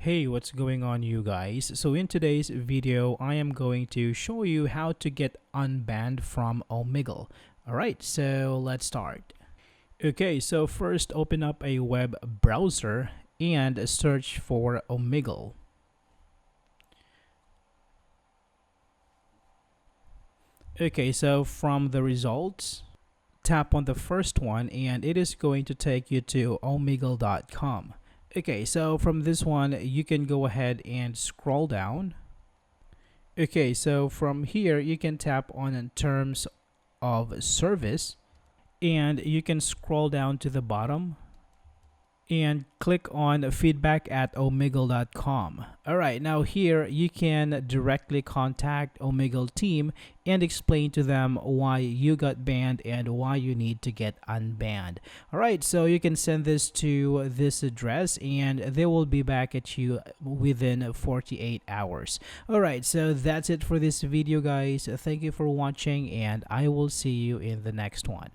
Hey, what's going on, you guys? So in today's video, I am going to show you how to get unbanned from Omegle. Alright, so let's start. Okay, so first open up a web browser and search for Omegle. Okay, so from the results, tap on the first one and it is going to take you to omegle.com. Okay, so from this one, you can go ahead and scroll down. Okay, so from here, you can tap on terms of service and you can scroll down to the bottom and click on feedback@omegle.com. Alright, now here you can directly contact Omegle team and explain to them why you got banned and why you need to get unbanned. Alright, so you can send this to this address and they will be back at you within 48 hours. Alright, so that's it for this video, guys. Thank you for watching and I will see you in the next one.